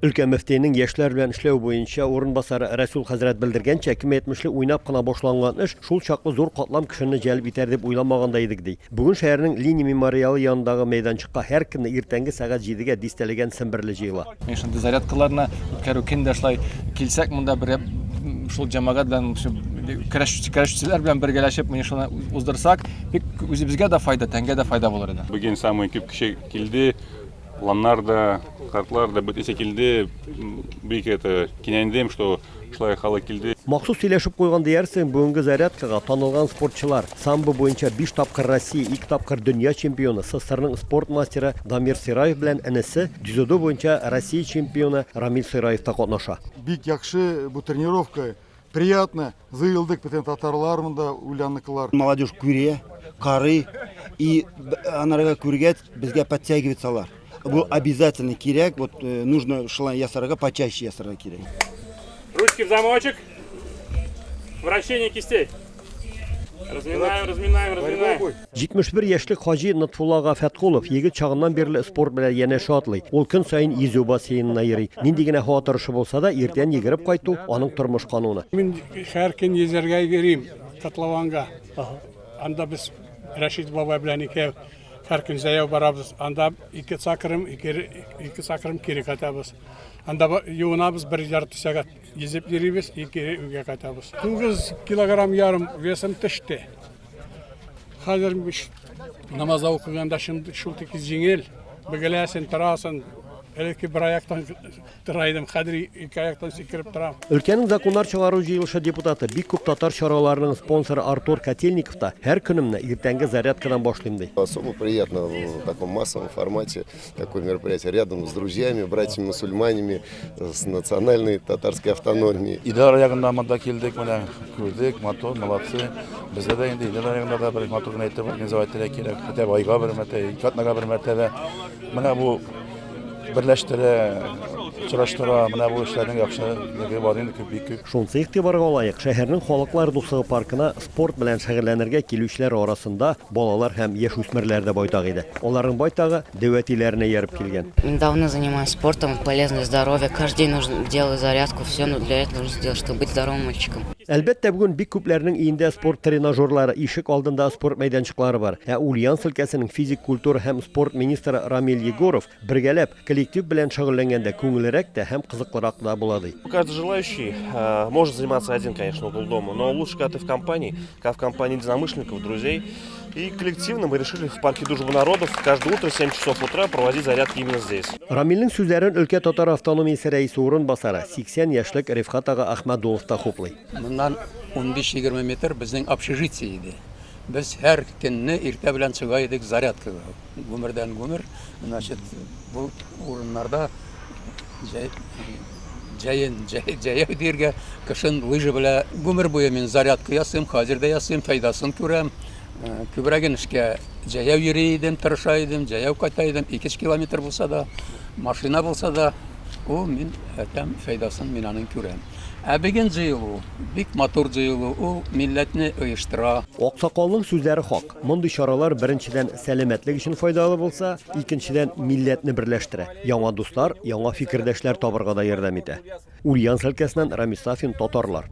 Өлкән мөфтинең яшьләр белән эшләү буенча урынбасары Рәсүл хәзрәт белдергәнчә, кем әйтмешле уйнап кына башланган эш шул чаклы зур катлам кешене җәлеп итәр дип уйламаганда идек ди. Бүген шәһәрнең Линия мемориалы янындагы мәйданчыкка һәр көнне иртәнге сәгать 7-гә дистәләгән семберле җыела. Шунда зарядкаларына үткәрү көндә шулай килсәк, монда бер шул җәмәгать белән көрәшчеләр белән бергәләшеп, менә шуны уздырсак, бик үзебезгә дә файда, тәнгә дә файда булыр иде. Бүген самый күп кеше килде. Ланнар да, картлар да бөтесе килде. Бик кинәндем, что шулай халык килде. Махсус сөйләшеп куйган диярсең, бүгенге зарядкага танылган спортчылар, самбо буенча 5 тапкыр Россия, 2 тапкыр дөнья чемпионы, СССРның спорт мастеры Дамир Сираев белән энесе, дзюдо буенча Россия чемпионы Рамил Сираев та катнаша. Бик яхшы бу тренировка, приятно. Зыелдык бөтен татарлар монда, улянныкылар. Молодежь күрә, карый и анарга күргәт безгә подтягиваться. Бұл обязательно кирәк, вот нужно шылан ясарга почаще ясарга кирәк. Ручки в замочек. Вращение кистей. Разминаем. 71 яшьлек Хаҗи Натфуллага Фәтхулов егет чагыннан бирле спорт белән янәшә атлый. Ул көн сайын йөзү бассейнына йөри. Нинди генә һава торышы булса да, иртән йөгереп кайту аның тормыш кануны. Мин һәр көн йөзәргә йөрим котлованга. Анда без Рәшит бабай белән икәү һәр көн зәяу барабыз. Анда 2 сакрым кире кайтабыз. Анда юынабыз 1,5 сәгать йөзеп йөрибез, 2 өйгә кайтабыз. 9 килограмм ярым весым төште. Хәзер намаз укыганда шул тик җиңел, бөгеләсен, торасың. Элекке бер аяктан торайдым, хәзер 2 аяктан сикереп торам. Өлкәнең законнар чыгару җыелышы депутаты, бик күп татар чараларының спонсоры Артур Котельников та һәр көнемне иртәнге зарядкадан башлыйм ди. Особо приятно в таком массовом формате такое мероприятие рядом с друзьями, братьями-мусульманами, с национальной татарской автономией. İdare yakında madda kildik, böyle gördük, motor, молодцы. Bizde de indi, idare yakında da bir motor neydi, organizasyonlara gerek, hatta ayga bir mertebe, katnaga bir mertebe. Bana bu birleştire, çırıştıra, bana bu işlerden yaxşı varını köpük. Шунсы игътибарга алайык, шәһәрнең халыклар дуслыгы паркына спорт белән шөгыльләнергә килүчеләр арасында балалар һәм яшүсмерләр дә байтак иде. Аларның байтагы дәүәтиләренә ярып килгән. Давно занимаюсь спортом, полезное здоровье. Каждый день нужно делать зарядку, все для этого нужно сделать, чтобы быть здоровым мальчиком. Әлбәттә, бүген бик күпләрнең өендә спорт тренажерлары, ишек алдында спорт мәйданчыклары бар. Ульяновск өлкәсенең физик культура һәм спорт министры Рамил Егоров бергәләп коллектив белән шөгыльләнгәндә күңеллерәк тә һәм кызыклырак та була ди. Каждый желающий может заниматься один, конечно, угол дома, но лучше, когда ты в компании, как в компании единомышленников, друзей. И коллективно мы решили в парке Дружбы народов каждое утро в 7 часов утра проводить зарядки именно здесь. Рамилнең сүзләрен өлкә татар автономиясе рәисе урынбасары 80 яшьлек Рифкат ага Ахмадулов та хуплый. Моннан 15-20 метр безнең общежитие иде. Без һәр көнне иртә белән чыга идек зарядкага. Гомердән гомер, значит, бу урыннарда җәяү диргә кышын лыжа белән гомер буе мин зарядка ясыйм, хәзер дә ясыйм, файдасын күрәм. Күбрәген эшкә җәяү йөри идем, тырыша идем, җәяү кайта идем, 2 километр булса да, машина булса да, ул мин әтәм файдасын мин аның күрәм. Ә бүген җыелу, бик матур җыелу, ул милләтне оештыра. Аксакалның сүзләре хак. Мондый чаралар беренчедән сәламәтлек өчен файдалы булса, икенчедән милләтне берләштерә. Яңа дуслар, яңа фикердәшләр табырга да ярдәм итә. Ульяновск өлкәсеннән Рамис Сафин, татарлар.